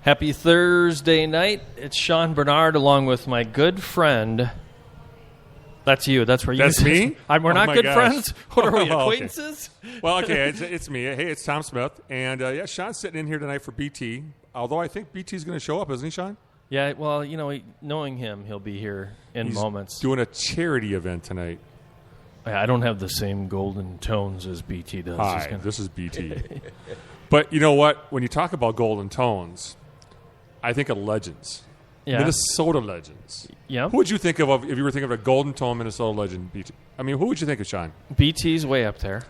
Happy Thursday night. It's Sean Bernard along with my good friend. That's you. That's where you. That's me? We're not good gosh. friends. What are we, Oh, acquaintances? Okay. Well, okay, it's me. Hey, it's Tom Smith. And, Sean's sitting in here tonight for BT, although I think BT's going to show up, isn't he, Sean? Yeah, well, knowing him, he'll be here in moments. He's doing a charity event tonight. I don't have the same golden tones as BT does. Hi, this is BT. But you know what? When you talk about golden tones, I think of legends. Yeah. Minnesota legends. Yeah. Who would you think of if you were thinking of a golden tone Minnesota legend, BT? I mean, who would you think of, Sean? BT's way up there.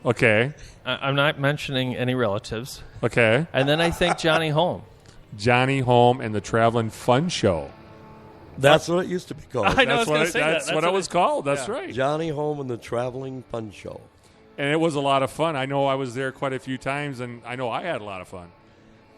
Okay. I'm not mentioning any relatives. Okay. And then I think Johnny Holm. Johnny Holm and the Traveling Fun Show. That's what it used to be called. I know. I was going to say That's what it was called. That's yeah. right. Johnny Holm and the Traveling Fun Show. And it was a lot of fun. I know I was there quite a few times, and I know I had a lot of fun.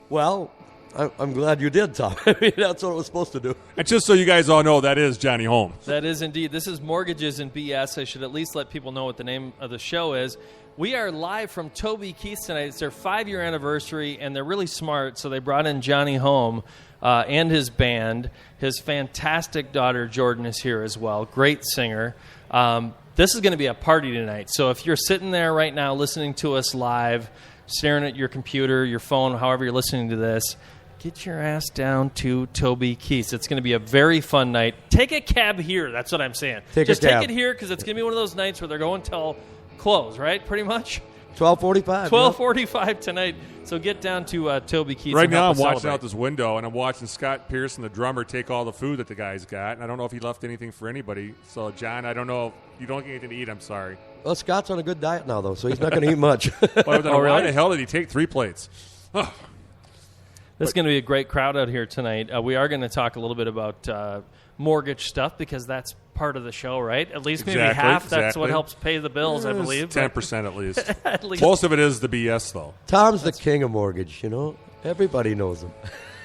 Well, I'm glad you did, Tom. I mean, that's what it was supposed to do. And just so you guys all know, that is Johnny Holm. That is indeed. This is Mortgages and BS. I should at least let people know what the name of the show is. We are live from Toby Keith tonight. It's their 5-year anniversary, and they're really smart, so they brought in Johnny Holm and his band. His fantastic daughter, Jordan, is here as well. Great singer. This is going to be a party tonight, so if you're sitting there right now listening to us live, staring at your computer, your phone, however you're listening to this, get your ass down to Toby Keith. It's going to be a very fun night. Take a cab here. That's what I'm saying. Just take it here because it's going to be one of those nights where they're going till close, right? Pretty much. 12:45. 12:45 tonight. So get down to Toby Keith. Right now I'm watching out this window, and I'm watching Scott Pearson, the drummer, take all the food that the guy's got. And I don't know if he left anything for anybody. So, John, I don't know. If you don't get anything to eat, I'm sorry. Well, Scott's on a good diet now, though, so he's not going to eat much. Well, then why the hell did he take 3 plates? Oh. This is going to be a great crowd out here tonight. We are going to talk a little bit about mortgage stuff because that's part of the show, right? At least maybe half. That's what helps pay the bills, I believe. 10% at least. At least. Most of it is the BS, though. Tom's the king of mortgage, Everybody knows him.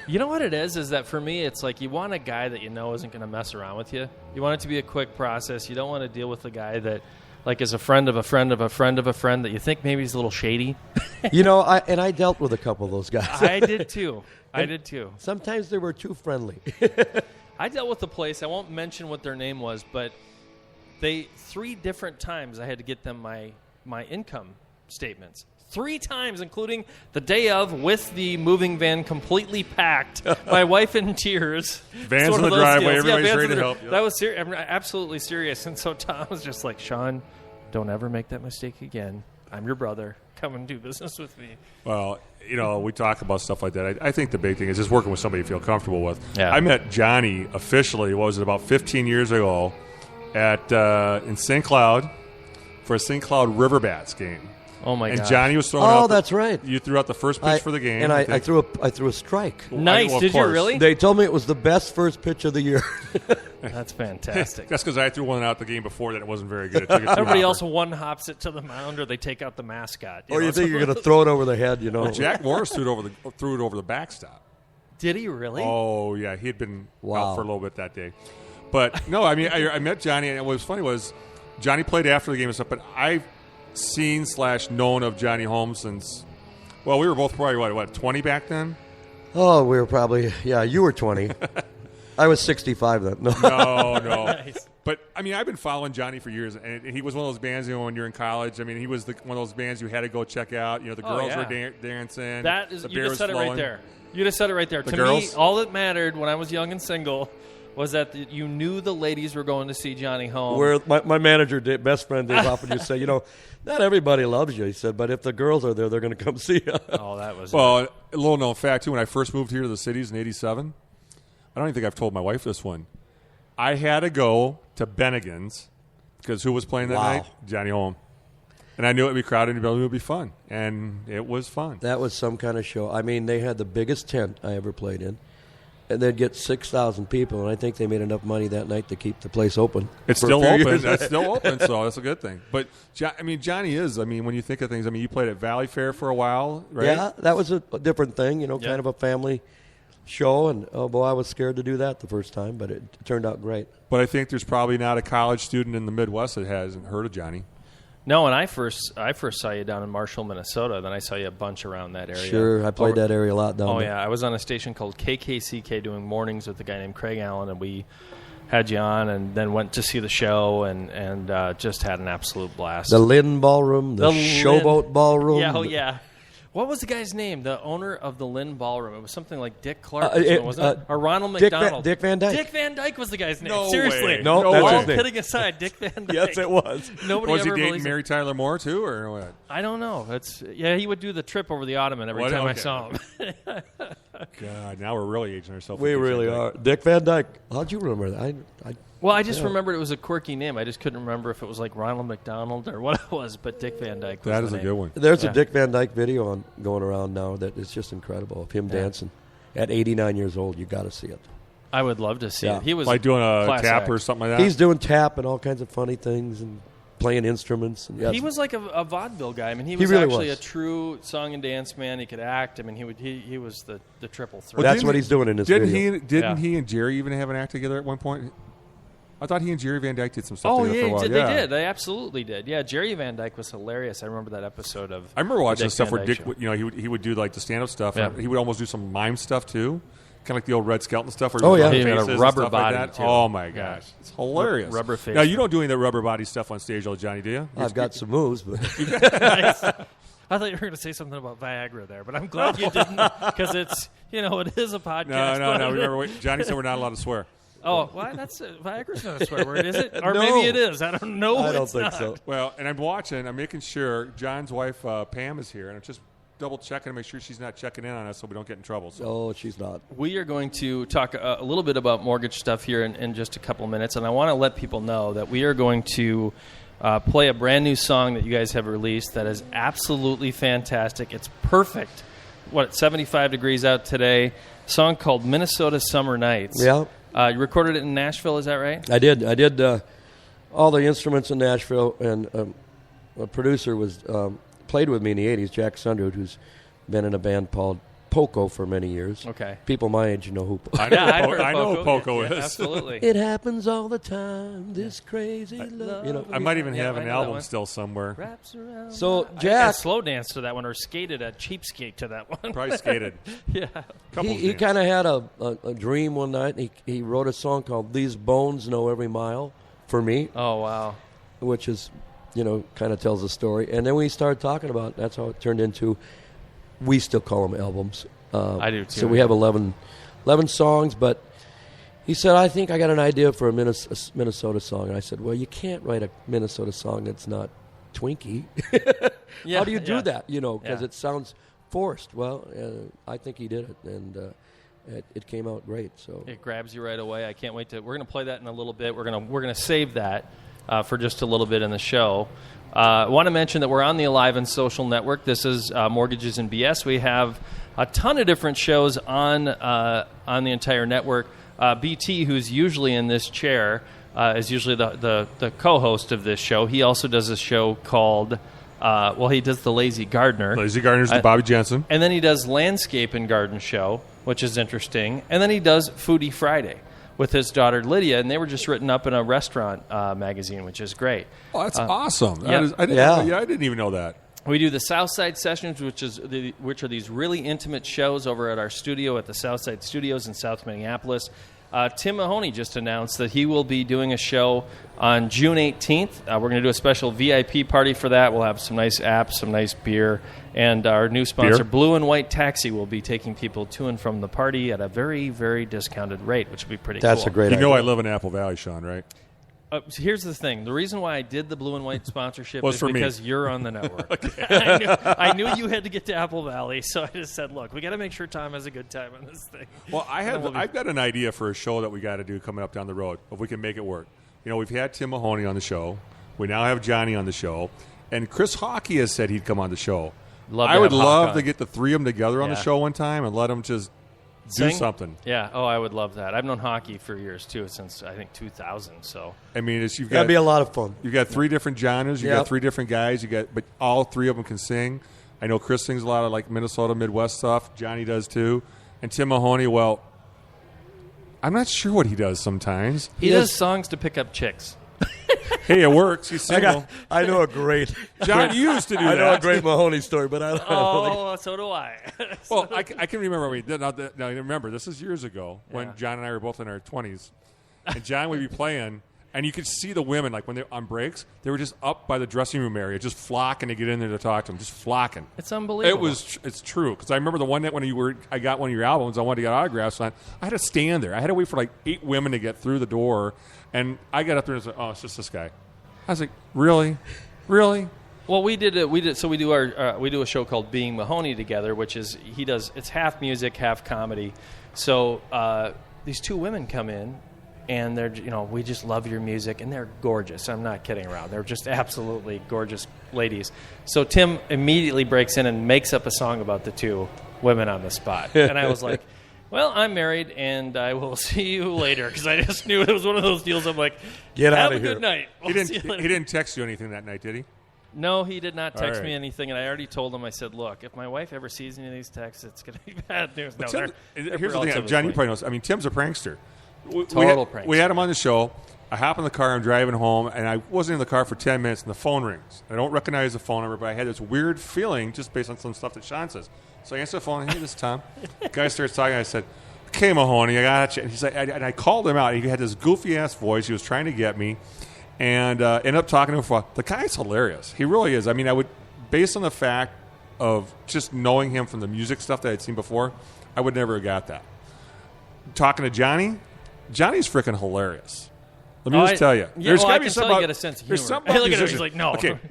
You know what it is that for me, it's like you want a guy that you know isn't going to mess around with you. You want it to be a quick process. You don't want to deal with a guy that is a friend of a friend of a friend of a friend that you think maybe he's a little shady. I dealt with a couple of those guys. I did too. Sometimes they were too friendly. I dealt with the place. I won't mention what their name was, but 3 different times I had to get them my income statements. 3 times, including the day of, with the moving van completely packed. My wife in tears. Vans in the driveway. Deals. Everybody's ready to help. Yep. That was I'm absolutely serious. And so Tom was just like, Sean, don't ever make that mistake again. I'm your brother. Come and do business with me. Well, we talk about stuff like that. I think the big thing is just working with somebody you feel comfortable with. Yeah. I met Johnny officially, about 15 years ago in St. Cloud for a St. Cloud River Bats game. Oh, my God. And Johnny was throwing out. Oh, that's right. You threw out the first pitch for the game. And I threw a strike. Nice. Did you really? They told me it was the best first pitch of the year. That's fantastic. That's because I threw one out the game before that it wasn't very good. Everybody else one-hops it to the mound or they take out the mascot. You think you're going to throw it over the head, Well, Jack Morris threw it over the backstop. Did he really? Oh, yeah. He had been out for a little bit that day. But, no, I mean, I met Johnny, and what was funny was Johnny played after the game and stuff, but I've seen / known of Johnny Holm since, we were both probably, 20 back then? Oh, we were probably, you were 20. I was 65 then. No. Nice. But, I mean, I've been following Johnny for years, and he was one of those bands, when you're in college. I mean, he was one of those bands you had to go check out. The girls were dancing. That is, you just said it right there. The to girls? me, all that mattered when I was young and single was that you knew the ladies were going to see Johnny Holm. Where my manager, best friend Dave often used to say, not everybody loves you. He said, but if the girls are there, they're going to come see you. Oh, that was a little known fact, too. When I first moved here to the cities in 87, I don't even think I've told my wife this one. I had to go to Bennigan's because who was playing that night? Johnny Holm. And I knew it would be crowded and it would be fun. And it was fun. That was some kind of show. I mean, they had the biggest tent I ever played in. And they'd get 6,000 people, and I think they made enough money that night to keep the place open. It's still open. That's still open, so that's a good thing. But, Johnny is, when you think of things, you played at Valley Fair for a while, right? Yeah, that was a different thing, kind of a family show. And, I was scared to do that the first time, but it turned out great. But I think there's probably not a college student in the Midwest that hasn't heard of Johnny. No, and I first saw you down in Marshall, Minnesota. Then I saw you a bunch around that area. Sure, I played that area a lot down there. Oh, yeah. I was on a station called KKCK doing mornings with a guy named Craig Allen, and we had you on and then went to see the show and just had an absolute blast. The Lynn Ballroom, the Showboat Ballroom. Yeah, yeah. What was the guy's name? The owner of the Lynn Ballroom. It was something like Dick Clark, wasn't it? Or Ronald McDonald. Dick Van Dyke. Dick Van Dyke was the guy's name. No Seriously. way. No, that's his name. Kidding aside, Dick Van Dyke. Yes, it was. Nobody Was he ever dating believes Mary Tyler Moore too, or what? I don't know. He would do the trip over the Ottoman every time I saw him. God, now we're really aging ourselves. We really are. Dick Van Dyke. How'd you remember that? Well, I just remembered it was a quirky name. I just couldn't remember if it was like Ronald McDonald or what it was, but Dick Van Dyke was That the is a name. good one. There's a Dick Van Dyke video going around now that is just incredible of him dancing. At 89 years old, you got to see it. I would love to see it. He was like doing a class tap act. or something like that. He's doing tap and all kinds of funny things and playing instruments. And He was like a vaudeville guy. I mean, he He was really actually was. a true song and dance man. He could act. I mean, he was the triple threat. That's what he's doing in this video. Didn't he and Jerry even have an act together at one point? I thought he and Jerry Van Dyke did some stuff together for a while. They did. They absolutely did. Yeah, Jerry Van Dyke was hilarious. I remember that episode of. I remember watching Dick stuff Van where Dyke Dick, Show. he would do like the stand up stuff. Yeah. He would almost do some mime stuff too, kind of like the old Red Skelton stuff. Where Oh, yeah. he He had a faces and rubber stuff body, like that. too. Oh my gosh, it's hilarious. Rubber face. Now you don't do any of the rubber body stuff on stage, though, Johnny, do you? I've got some moves, but Nice. I thought you were going to say something about Viagra there, but I'm glad you didn't because it's it is a podcast. No. Remember, Johnny said we're not allowed to swear. Oh, well, Viagra's not a swear word, is it? Or No. maybe it is. I don't know. I don't It's think not. so. Well, and I'm making sure John's wife Pam is here, and I'm just double checking to make sure she's not checking in on us so we don't get in trouble. So. oh, she's not. We are going to talk a little bit about mortgage stuff here in just a couple of minutes, and I want to let people know that we are going to play a brand new song that you guys have released that is absolutely fantastic. It's perfect. It's 75 degrees out today. A song called Minnesota Summer Nights. Yeah. You recorded it in Nashville, is that right? I did all the instruments in Nashville, and a producer was played with me in the 80s, Jack Sunderwood, who's been in a band called Poco for many years. Okay. People my age know who I know, I've heard of I know who Poco Yeah, is. absolutely. It happens all the time, this crazy love. You know. I might even have I an know that album one. still somewhere. Wraps around So, I think I Jack- slow danced to that one or skated a cheapskate to that one. Probably skated. Yeah. He kind of had a dream one night. He wrote a song called "These Bones Know Every Mile" for me, Oh, wow. which is, kind of tells the story. And then we started talking about it. That's how it turned into. We still call them albums. I do, too. So we have 11 songs, but he said, I think I got an idea for a Minnesota song. And I said, well, you can't write a Minnesota song that's not Twinkie. Yeah, How do you do yeah. that? Because Yeah. it sounds forced. Well, I think he did it, and it came out great. So It grabs you right away. I can't wait to. We're going to play that in a little bit. We're going to save that for just a little bit in the show. I want to mention that we're on the Alive and Social Network. This is Mortgages and BS. We have a ton of different shows on the entire network. BT, who's usually in this chair, is usually the co-host of this show. He also does a show called, he does The Lazy Gardener. Lazy Gardener's the Bobby Jensen. And then he does Landscape and Garden Show, which is interesting. And then he does Foodie Friday with his daughter Lydia, and they were just written up in a restaurant magazine, which is great. Oh, that's awesome. yeah. I didn't even know that. We do the Southside Sessions, which are these really intimate shows over at our studio at the Southside Studios in South Minneapolis. Tim Mahoney just announced that he will be doing a show on June 18th. We're going to do a special VIP party for that. We'll have some nice apps, some nice beer, and our new sponsor, Beer? Blue and White Taxi, will be taking people to and from the party at a very, very discounted rate, which would be pretty that's cool. a great You idea. know I live in Apple Valley, Sean, right? So here's the thing. The reason why I did the Blue and White sponsorship Was is for me. because you're on the network. I knew you had to get to Apple Valley, so I just said, look, we got to make sure Tom has a good time on this thing. Well, I've got an idea for a show that we got to do coming up down the road, if we can make it work. We've had Tim Mahoney on the show. We now have Johnny on the show. And Chris Hockey has said he'd come on the show. I would love to get the three of them together on the Yeah. show one time and let them just do Sing? something. Yeah. Oh, I would love that. I've known hockey for years, too, since, I think, 2000. So I mean, That'd you've got be a lot of fun. you've got three different genres. You've Yep. got three different guys. But all three of them can sing. I know Chris sings a lot of like Minnesota Midwest stuff. Johnny does too. And Tim Mahoney, well, I'm not sure what he does sometimes. he does songs to pick up chicks. Hey, it works. He's single. I know a great. John used to do I that. know a great Mahoney story, but I don't know. Oh, so do I. Well, I can remember. Now, remember, this is years ago when John and I were both in our 20s. And John would be playing, and you could see the women, like when they on breaks, they were just up by the dressing room area, just flocking to get in there to talk to him, just flocking. It's unbelievable. It's true, because I remember the one night when I got one of your albums, I wanted to get autographs on. I had to stand there. I had to wait for like 8 women to get through the door, and I got up there and said, "Oh, it's just this guy." I was like, "Really, really?" Well, we do a show called Being Mahoney together, which is it's half music, half comedy. So these 2 women come in. And they're, we just love your music, and they're gorgeous. I'm not kidding around. They're just absolutely gorgeous ladies. So Tim immediately breaks in and makes up a song about the 2 women on the spot. And I was like, well, I'm married, and I will see you later, because I just knew it was one of those deals. I'm like, Get out have of a here. good night. He didn't text you anything that night, did he? No, he did not text All right. me anything, and I already told him. I said, look, if my wife ever sees any of these texts, it's going to be bad news. No, Tim, they're here's the thing, John, you probably know. I mean, Tim's a prankster. Total prankster. We had him on the show. I hop in the car. I'm driving home, and I wasn't in the car for 10 minutes, and the phone rings. I don't recognize the phone number, but I had this weird feeling just based on some stuff that Sean says. So I answer the phone. Hey, this is Tom. The guy starts talking. I said, "Okay, Mahoney, I got you." And he's like, and I called him out. He had this goofy ass voice. He was trying to get me, and ended up talking to him for a while. The guy's hilarious. He really is. I mean, based on the fact of just knowing him from the music stuff that I'd seen before, I would never have got that. Talking to Johnny's freaking hilarious. Let me just tell you. Yeah, I can tell you get a sense of humor. There's something about Look at him. musicians. He's like,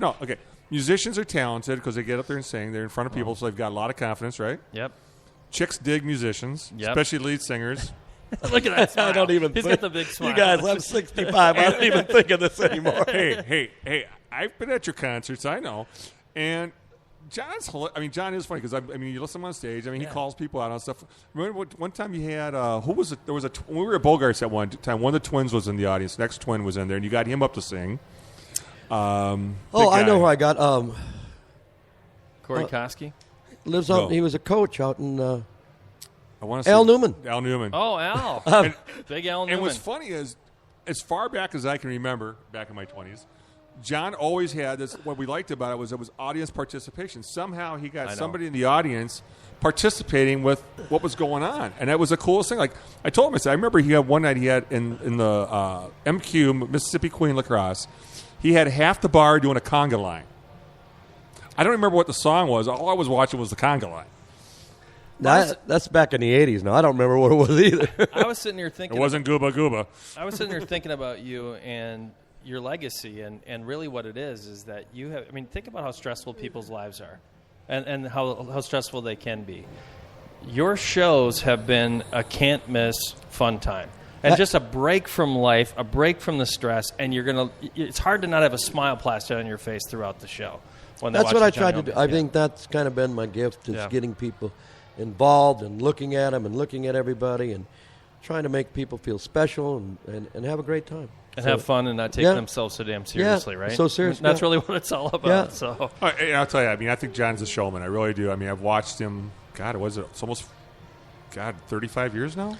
no. Okay. Musicians are talented because they get up there and sing. They're in front of people, so they've got a lot of confidence, right? Yep. Chicks dig musicians, especially lead singers. Look at that smile. I don't even He's think. got the big smile. You guys, I'm 65. I don't even think of this anymore. Hey, I've been at your concerts. I know. And John is funny because you listen to him on stage. I mean, he calls people out on stuff. Remember one time you had who was it? There was when we were at Bogart's at one time. One of the twins was in the audience. The next twin was in there, and you got him up to sing. I know who I got. Corey Koski. Lives out. He was a coach out in. I want to Al Newman. Al Newman. Oh, Al. Big Al Newman. And what's funny is, as far back as I can remember, back in my 20s, John always had this. What we liked about it was audience participation. Somehow he got somebody in the audience participating with what was going on, and that was the coolest thing. Like I told him, I said, I remember he had one night he had in the MQ Mississippi Queen Lacrosse, he had half the bar doing a conga line. I don't remember what the song was. All I was watching was the conga line. That's back in the 80s. Now I don't remember what it was either. I was sitting here thinking. It wasn't Gooba Gooba. I was sitting here thinking about you and your legacy, and really what it is that you have. I mean, think about how stressful people's lives are, and how stressful they can be. Your shows have been a can't miss fun time, and just a break from life, a break from the stress, and it's hard to not have a smile plastered on your face throughout the show. That's what I tried to do. I think that's kind of been my gift, is getting people involved and looking at them and looking at everybody and trying to make people feel special and have a great time. And have fun and not take themselves so damn seriously, right? So serious. That's really what it's all about. Yeah. So I'll tell you, I think John's a showman. I really do. I mean, I've watched him, it's almost, 35 years now?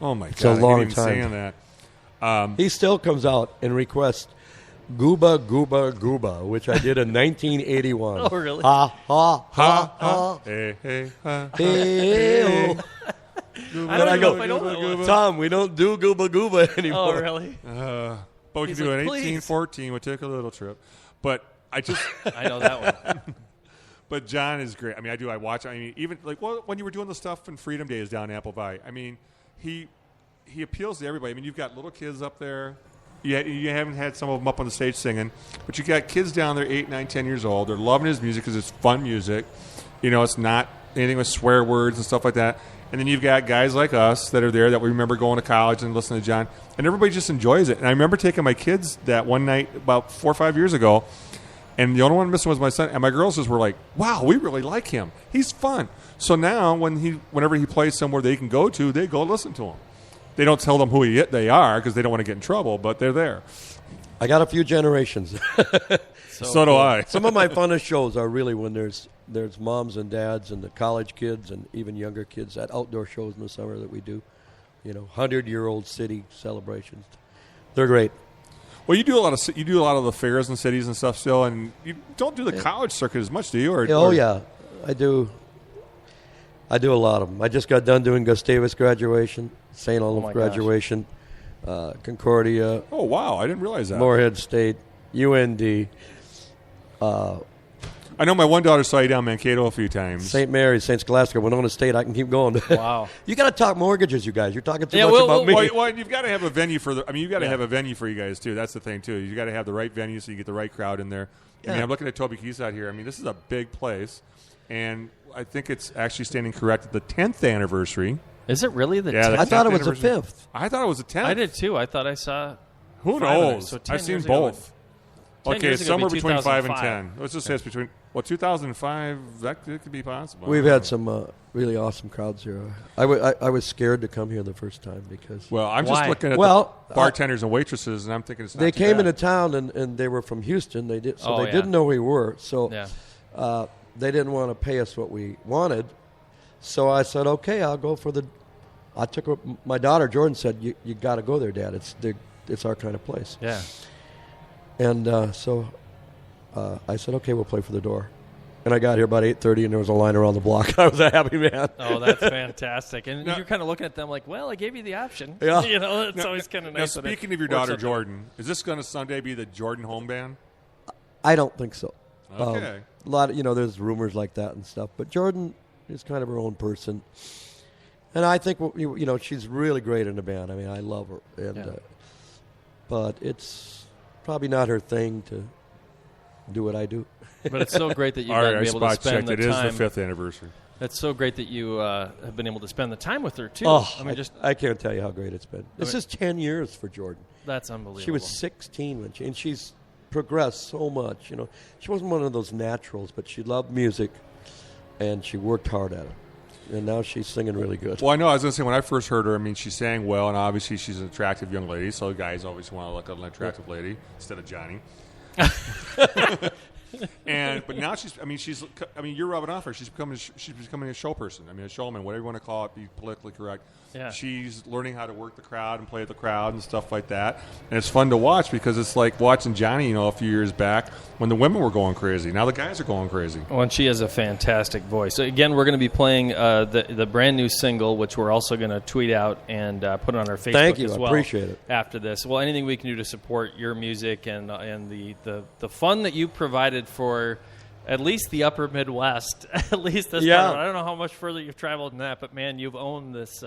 Oh, my God. It's a long I can't even time. saying that. He still comes out and requests Gooba Gooba Gooba, which I did in 1981. Oh, really? Ha, ha, ha, ha. Hey, hey, ha. Hey, oh. I don't know if I know that one. Tom, we don't do Gooba Gooba anymore. Oh, really? But we He's can do like, an "Please." 1814. We'll take a little trip. But I just... I know that one. But John is great. I mean, I watch. I mean, even when you were doing the stuff in Freedom Days down in Apple Valley. I mean, he appeals to everybody. I mean, you've got little kids up there. You haven't had some of them up on the stage singing, but you got kids down there 8, 9, 10 years old. They're loving his music because it's fun music. It's not anything with swear words and stuff like that. And then you've got guys like us that are there that we remember going to college and listening to John, and everybody just enjoys it. And I remember taking my kids that one night about 4 or 5 years ago. And the only one missing was my son. And my girls just were like, wow, we really like him. He's fun. So now whenever he plays somewhere they can go to, they go listen to him. They don't tell them who they are because they don't want to get in trouble, but they're there. I got a few generations. So do I. Some of my funnest shows are really when there's moms and dads and the college kids and even younger kids at outdoor shows in the summer that we do. 100-year-old city celebrations. They're great. Well, you do a lot of the fairs and cities and stuff still, and you don't do the college circuit as much, do you? Yeah, I do. I do a lot of them. I just got done doing Gustavus graduation, St. Olaf graduation, Concordia. Oh wow, I didn't realize that. Moorhead State, UND. I know my one daughter saw you down Mankato a few times. St. Mary's, St. Scholastica, Winona State. I can keep going. Wow. You got to talk mortgages, you guys. You're talking too much about me. Well, you've got to have a venue for you've got to have a venue for you guys too. That's the thing too. You got to have the right venue so you get the right crowd in there. I mean, I'm looking at Toby Keith out here. I mean, this is a big place, and I think it's actually standing correct at the 10th anniversary. Is it really the 10th? Yeah, I thought it was the 5th. I thought it was the 10th. I did too. I thought I saw. Who knows? So I've seen years ago, both. Okay, it's somewhere between 5 and 10. Let's just say it's between 2005. That could be possible. We've had some really awesome crowds here. I was scared to come here the first time because. Well, I'm just looking at the bartenders and waitresses, and I'm thinking it's not. They too came bad. into town and they were from Houston. They didn't know who we were, so they didn't want to pay us what we wanted. So I said, okay, I'll go for the. I took my daughter Jordan said, you got to go there, Dad. It's our kind of place. Yeah. And so I said, okay, we'll play for the door. And I got here about 8:30, and there was a line around the block. I was a happy man. Oh, that's fantastic. And you're kind of looking at them like, well, I gave you the option. Yeah. It's always kind of nice. Now, speaking of your daughter, Jordan, is this going to someday be the Jordan Holm Band? I don't think so. Okay. A lot of, there's rumors like that and stuff. But Jordan is kind of her own person. And I think, she's really great in the band. I mean, I love her. And but it's probably not her thing to do what I do. But it's so great that you've been able to spend the time. It is the 5th anniversary. It's so great that you have been able to spend the time with her, too. Oh, I can't tell you how great it's been. This is 10 years for Jordan. That's unbelievable. She was 16 and she's progressed so much. She wasn't one of those naturals, but she loved music, and she worked hard at it. And now she's singing really good. Well, I know. I was going to say, when I first heard her, I mean, she sang well, and obviously she's an attractive young lady, so guys always want to look at an attractive lady instead of Johnny. But now you're rubbing off her. She's becoming a show person. I mean, a showman, whatever you want to call it, be politically correct. Yeah. She's learning how to work the crowd and play with the crowd and stuff like that. And it's fun to watch because it's like watching Johnny, a few years back when the women were going crazy. Now the guys are going crazy. Well, and she has a fantastic voice. So again, we're going to be playing the brand new single, which we're also going to tweet out and put on our Facebook Thank you. as well. I appreciate it. After this, well, anything we can do to support your music and the fun that you provided for at least the upper Midwest, at least this part. I don't know how much further you've traveled than that, but, man, you've owned this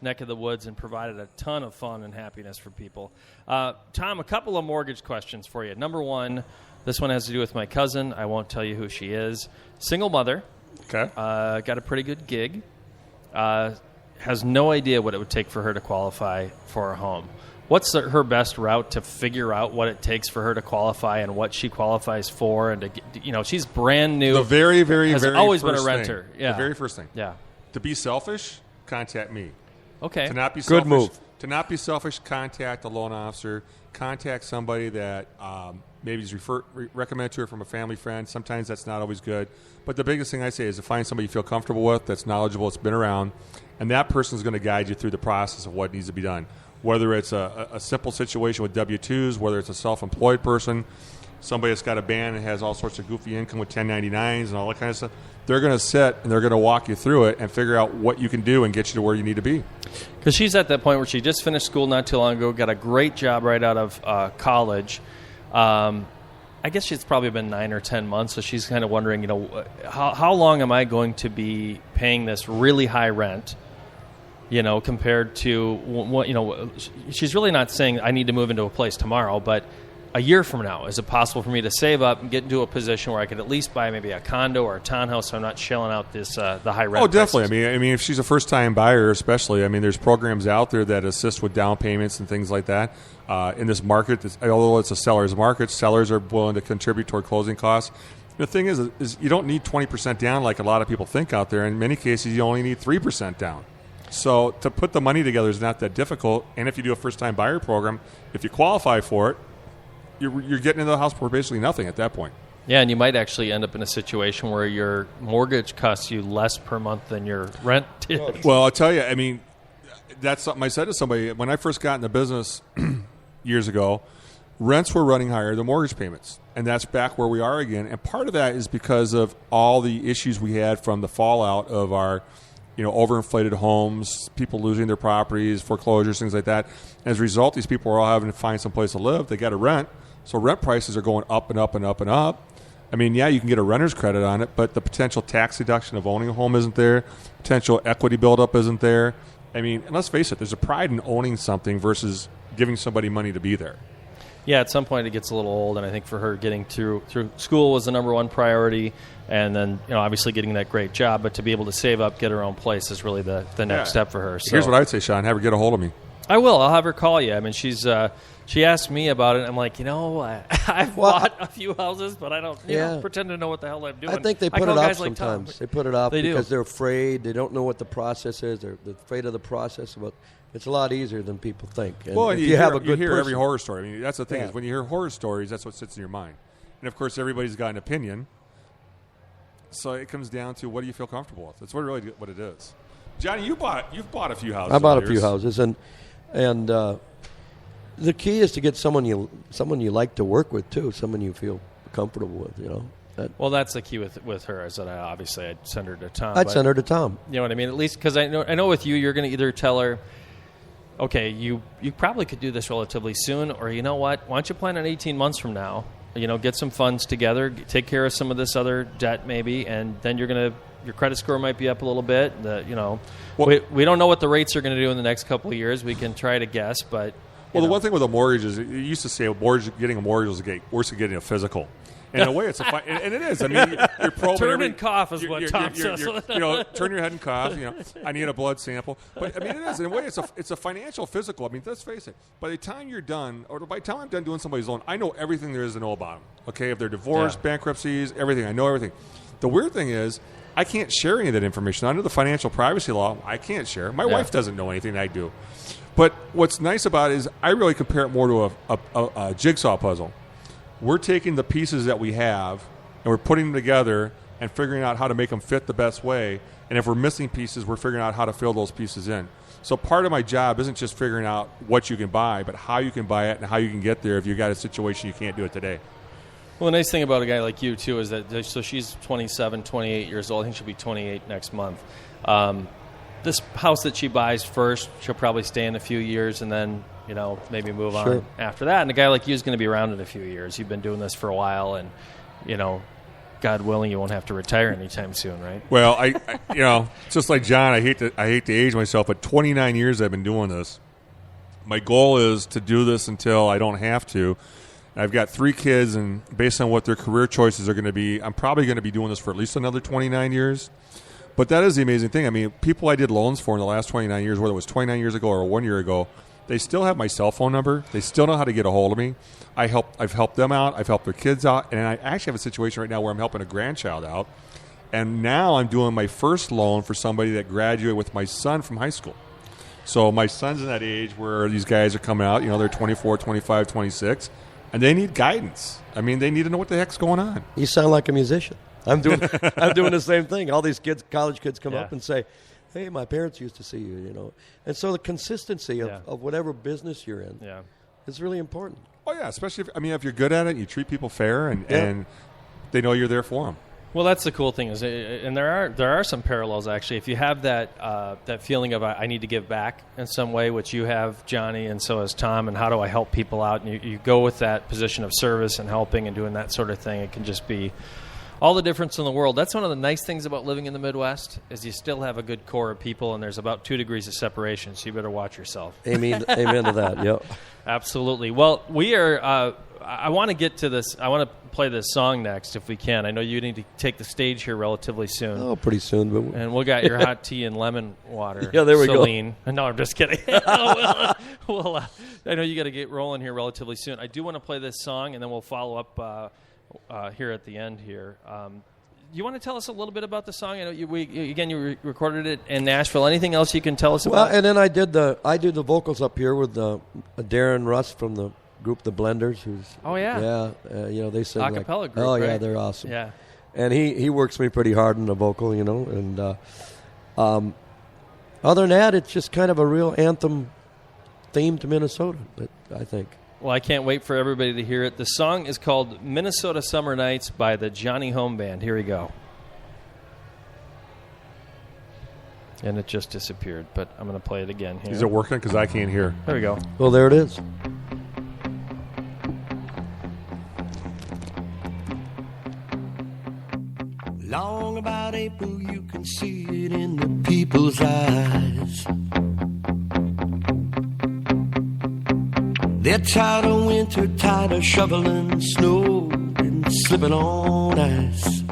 neck of the woods and provided a ton of fun and happiness for people. Tom, a couple of mortgage questions for you. Number one, this one has to do with my cousin. I won't tell you who she is. Single mother. Okay. Got a pretty good gig. Has no idea what it would take for her to qualify for a home. What's her best route to figure out what it takes for her to qualify and what she qualifies for? And to get, she's brand new. The very, very, has very always first been a renter. thing. Yeah. The very first thing. Yeah. To be selfish, contact me. Okay. To not be Good selfish, move. To not be selfish, contact a loan officer. Contact somebody that maybe is recommended to her from a family friend. Sometimes that's not always good. But the biggest thing I say is to find somebody you feel comfortable with, that's knowledgeable, that's been around, and that person is going to guide you through the process of what needs to be done. Whether it's a simple situation with W-2s, whether it's a self-employed person, somebody that's got a band and has all sorts of goofy income with 1099s and all that kind of stuff, they're going to sit and they're going to walk you through it and figure out what you can do and get you to where you need to be. Because she's at that point where she just finished school not too long ago, got a great job right out of college. I guess she's probably been 9 or 10 months, so she's kind of wondering, how long am I going to be paying this really high rent? Compared to what, she's really not saying I need to move into a place tomorrow, but a year from now, is it possible for me to save up and get into a position where I could at least buy maybe a condo or a townhouse so I'm not shelling out the high rent? Oh, definitely. prices? I mean, if she's a first-time buyer, especially, there's programs out there that assist with down payments and things like that. In this market, although it's a seller's market, sellers are willing to contribute toward closing costs. The thing is you don't need 20% down like a lot of people think out there. In many cases, you only need 3% down. So to put the money together is not that difficult. And if you do a first-time buyer program, if you qualify for it, you're getting into the house for basically nothing at that point. Yeah, and you might actually end up in a situation where your mortgage costs you less per month than your rent is. Well, I'll tell you, that's something I said to somebody. When I first got in the business years ago, rents were running higher than mortgage payments. And that's back where we are again. And part of that is because of all the issues we had from the fallout of our, overinflated homes, people losing their properties, foreclosures, things like that. As a result, these people are all having to find some place to live. They got to rent. So rent prices are going up and up and up and up. I mean, yeah, you can get a renter's credit on it, but the potential tax deduction of owning a home isn't there. Potential equity buildup isn't there. I mean, and let's face it, there's a pride in owning something versus giving somebody money to be there. Yeah, at some point it gets a little old, and I think for her getting through school was the number one priority, and then obviously getting that great job, but to be able to save up, get her own place is really the next step for her. So here's what I would say, Sean, have her get a hold of me. I will. I'll have her call you. I mean, she asked me about it, and I'm like, I've bought a few houses, but I don't pretend to know what the hell I'm doing. I think they put it off sometimes. Like they put it off because do. They're afraid. They don't know what the process is. They're afraid of the process. But it's a lot easier than people think. And well, if and you have a good hear person, every horror story. I mean, that's the thing Yeah. is when you hear horror stories, that's what sits in your mind. And, of course, everybody's got an opinion. So it comes down to what do you feel comfortable with. That's what it is. Johnny, you've bought a few houses. I bought a few houses, and the key is to get someone you like to work with too, someone you feel comfortable with. Well, that's the key with her is that I'd send her to Tom. I'd send her to Tom. You know what I mean? At least because I know with you, you're going to either tell her, okay, you probably could do this relatively soon, or you know what? Why don't you plan on 18 months from now? Get some funds together, take care of some of this other debt maybe, and then your credit score might be up a little bit. We don't know what the rates are going to do in the next couple of years. We can try to guess, but the one thing with a mortgage is you used to say getting a mortgage was worse than getting a physical. And in a way, it's and it is. I mean, you're probing turn and cough is what Tom says. Turn your head and cough. I need a blood sample. But I mean, it is in a way. It's a financial physical. I mean, let's face it. By the time you're done, or by the time I'm done doing somebody's loan, I know everything there is to know about them. Okay, if they're divorced, bankruptcies, everything. I know everything. The weird thing is, I can't share any of that information under the financial privacy law. I can't share. My wife doesn't know anything I do. But what's nice about it is I really compare it more to a jigsaw puzzle. We're taking the pieces that we have and we're putting them together and figuring out how to make them fit the best way. And if we're missing pieces, we're figuring out how to fill those pieces in. So part of my job isn't just figuring out what you can buy, but how you can buy it and how you can get there if you've got a situation you can't do it today. Well, the nice thing about a guy like you, too, is that so she's 27, 28 years old. I think she'll be 28 next month. This house that she buys first, she'll probably stay in a few years and then, maybe move on after that. And a guy like you is going to be around in a few years. You've been doing this for a while, and, God willing, you won't have to retire anytime soon, right? Well, I just like John, I hate to age myself, but 29 years I've been doing this. My goal is to do this until I don't have to. I've got 3 kids, and based on what their career choices are going to be, I'm probably going to be doing this for at least another 29 years. But that is the amazing thing. I mean, people I did loans for in the last 29 years, whether it was 29 years ago or 1 year ago, they still have my cell phone number. They still know how to get a hold of me. I've helped them out. I've helped their kids out. And I actually have a situation right now where I'm helping a grandchild out. And now I'm doing my first loan for somebody that graduated with my son from high school. So my son's in that age where these guys are coming out. They're 24, 25, 26. And they need guidance. I mean, they need to know what the heck's going on. You sound like a musician. I'm doing the same thing. All these kids, college kids, come up and say, "Hey, my parents used to see you," And so the consistency of whatever business you're in is really important. Oh yeah, especially if you're good at it, you treat people fair, and they know you're there for them. Well, that's the cool thing and there are some parallels actually. If you have that feeling of I need to give back in some way, which you have, Johnny, and so has Tom, and how do I help people out, and you go with that position of service and helping and doing that sort of thing, it can just be all the difference in the world. That's one of the nice things about living in the Midwest is you still have a good core of people, and there's about 2 degrees of separation, so you better watch yourself. Amen to that, yep. Absolutely. Well, we are I want to get to this. I want to play this song next if we can. I know you need to take the stage here relatively soon. Oh, pretty soon. But and we got your hot tea and lemon water. Yeah, there we Celine. Go. No, I'm just kidding. I know you got to get rolling here relatively soon. I do want to play this song, and then we'll follow up here at the end here. You want to tell us a little bit about the song? I know you recorded it in Nashville. Anything else you can tell us about? Well, and then I do the vocals up here with Darren Russ from the group The Blenders. They sing acapella group. Oh right? yeah, they're awesome. Yeah, and he works me pretty hard on the vocal, and other than that, it's just kind of a real anthem theme to Minnesota, I think. Well, I can't wait for everybody to hear it. The song is called Minnesota Summer Nights by the Johnny Holm Band. Here we go. And it just disappeared, but I'm going to play it again here. Is it working? Because I can't hear. There we go. Well, there it is. Long about April, you can see it in the people's eyes. They're tired of winter, tired of shoveling snow and slipping on ice.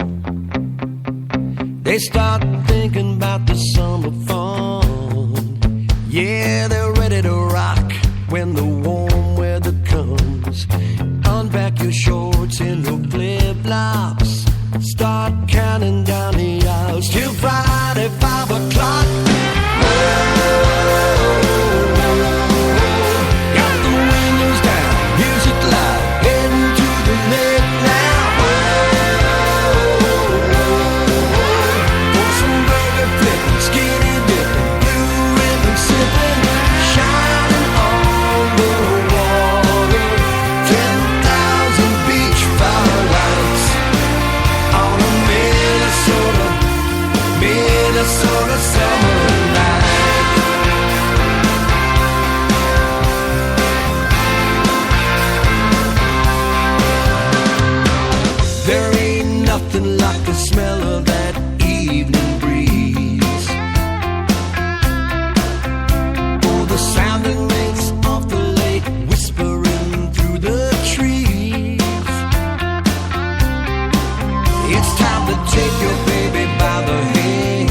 They start thinking about the summer fun. Yeah, they're ready to rock when the warm weather comes. Unpack your shorts and your flip-flops. Start counting down the hours till Friday, 5 o'clock. Got the windows down, music loud, heading to the lake now. For some burger flipping, skinny dipping, blue ribbon sipping, shining on the water. 10,000 beach firelights on a Minnesota summer night. There ain't nothing like the smell of that evening breeze, or the sound that makes off the lake whispering through the trees. It's time to take your baby by the hand.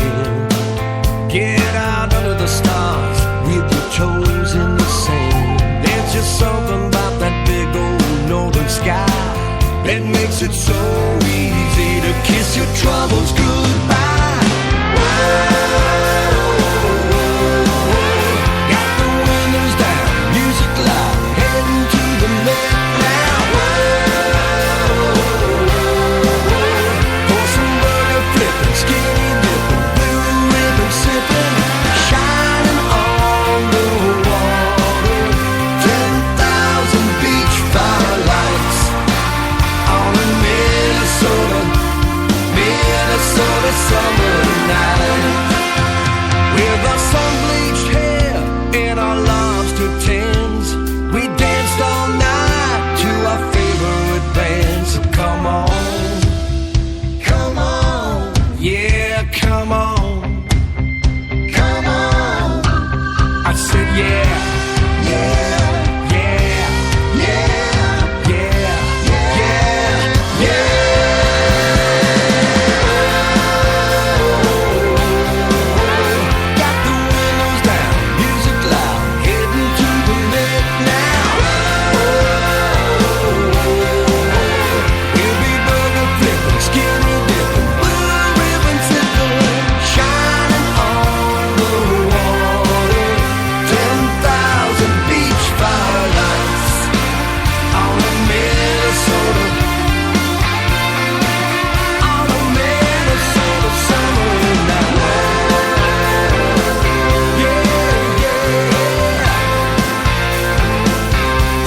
Get out under the stars with your toes in the sand. There's just something about that big old northern sky that makes it so easy to kiss your troubles goodbye. Got the windows down, music loud, heading to the lake now. For some burger flipping, skinny dipping, blue ribbon sipping, shining on the water. 10,000 beach firelights on a Minnesota summer night. With our sun-bleached hair and our lobster tins, we danced all night to our favorite band. So come on, come on, yeah, come on, come on. I said yeah, yeah, yeah, yeah, yeah, yeah, yeah. Got the windows down, music loud, heading to the lake now. We'll be burger flipping, skinny dipping, blue ribbon sipping, shining on the water. 10,000 beach firelights on a Minnesota summer night. Yeah, yeah.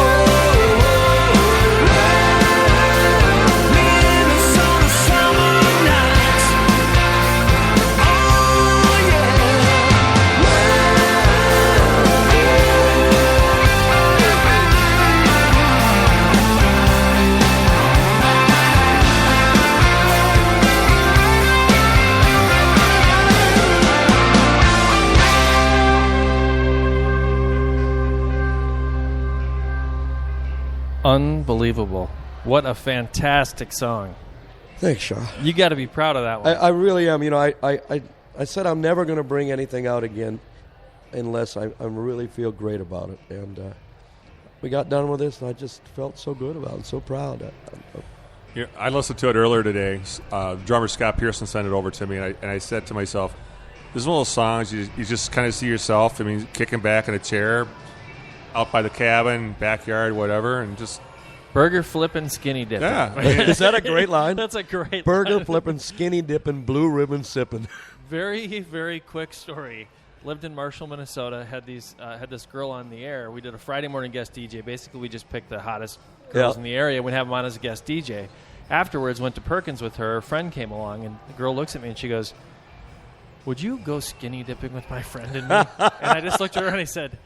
Oh, Minnesota summer nights. Oh, Unbelievable. What a fantastic song. Thanks, Shaw. You got to be proud of that one. I really am. You know, I said I'm never going to bring anything out again unless I really feel great about it. And we got done with this, and I just felt so good about it, so proud. Yeah, I listened to it earlier today. Drummer Scott Pearson sent it over to me, and I said to myself, this is one of those songs you just kind of see yourself, I mean, kicking back in a chair out by the cabin, backyard, whatever, and just... Burger flipping, skinny dipping. Yeah. I mean, Is that a great line? That's a great Burger line. flipping, skinny dipping, blue ribbon sipping. Very, very quick story. lived in Marshall, Minnesota. Had this girl on the air. We did a Friday morning guest DJ. Basically, we just picked the hottest girls in the area. We'd have them on as a guest DJ. Afterwards, went to Perkins with her. A friend came along, and the girl looks at me and she goes, "Would you go skinny dipping with my friend and me?" And I just looked at her and I said,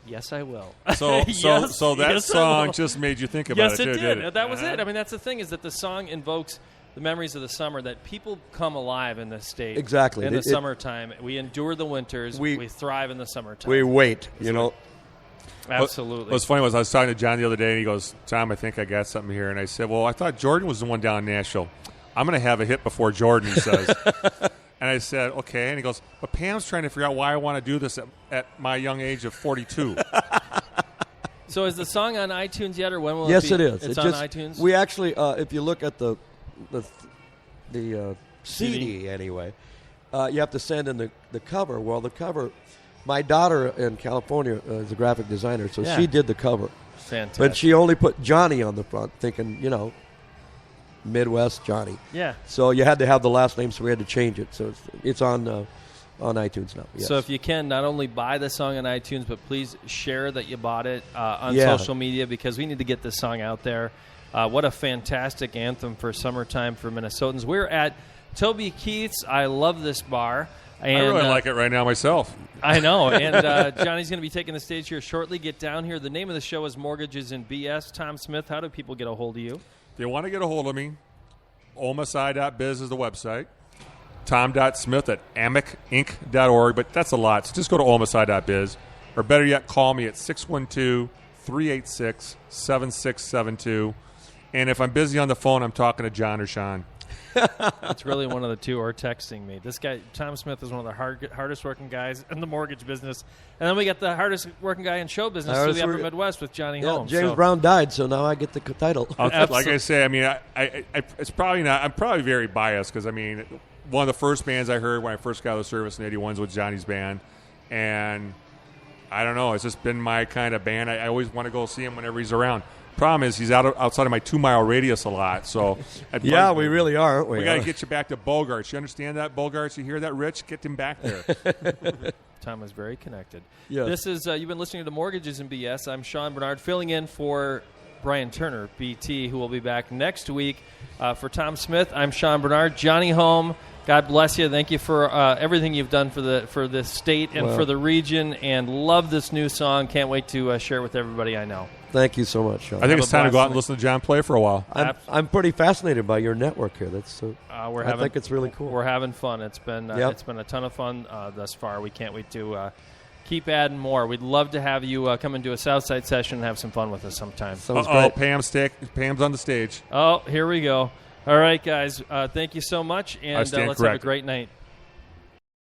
"Yes, I will." So that song just made you think about yes, it. Yes, it did. did. That was it. I mean, that's the thing is that the song invokes the memories of the summer, that people come alive in this state. Exactly. In the summertime. We endure the winters. We thrive in the summertime. We wait, you know. Absolutely. What's funny was I was talking to John the other day, and he goes, "Tom, I think I got something here." And I said, "Well, I thought Jordan was the one down in Nashville. I'm going to have a hit before Jordan," he says. And I said, "Okay." And he goes, "But Pam's trying to figure out why I want to do this at my young age of 42. So is the song on iTunes yet, or when will yes, it be? Yes, it is. It's on iTunes? We actually, if you look at the CD anyway, you have to send in the cover. Well, the cover, my daughter in California is a graphic designer, so she did the cover. Fantastic. But she only put Johnny on the front, thinking, Midwest Johnny. Yeah. So you had to have the last name, so we had to change it. So it's on iTunes now. Yes. So if you can, not only buy the song on iTunes, but please share that you bought it on social media, because we need to get this song out there. What a fantastic anthem for summertime for Minnesotans. We're at Toby Keith's. I love this bar. And, I really like it right now myself. I know. And Johnny's going to be taking the stage here shortly. Get down here. The name of the show is Mortgages and BS. Tom Smith, how do people get a hold of you? If they want to get a hold of me, omasi.biz is the website. Tom.Smith at amicinc.org, but that's a lot. So just go to omasi.biz, or better yet, call me at 612-386-7672. And if I'm busy on the phone, I'm talking to John or Sean. It's really one of the two, or texting me. This guy, Tom Smith, is one of the hardest working guys in the mortgage business. And then we got the hardest working guy in show business through the Upper Midwest with Johnny Holm. James Brown died, so now I get the title. Like I say, I mean, it's probably not. I'm probably very biased because, I mean, one of the first bands I heard when I first got out of the service in '81 was Johnny's band, and I don't know. It's just been my kind of band. I always want to go see him whenever he's around. Problem is, he's outside of my 2-mile radius a lot. So, yeah, we really are, aren't we? We got to get you back to Bogarts. You understand that, Bogarts? You hear that, Rich? Get him back there. Tom is very connected. Yes. This is you've been listening to Mortgages and BS. I'm Sean Bernard, filling in for Brian Turner, BT, who will be back next week. For Tom Smith, I'm Sean Bernard. Johnny Holm, God bless you. Thank you for everything you've done for the state and for the region, and love this new song. Can't wait to share it with everybody I know. Thank you so much, Sean. I think it's time to go out and listen to John play for a while. I'm pretty fascinated by your network here. I think it's really cool. We're having fun. It's been a ton of fun thus far. We can't wait to keep adding more. We'd love to have you come and do a Southside session and have some fun with us sometime. Sounds great. Pam's on the stage. Oh, here we go. All right, guys. Thank you so much, and let's have a great night.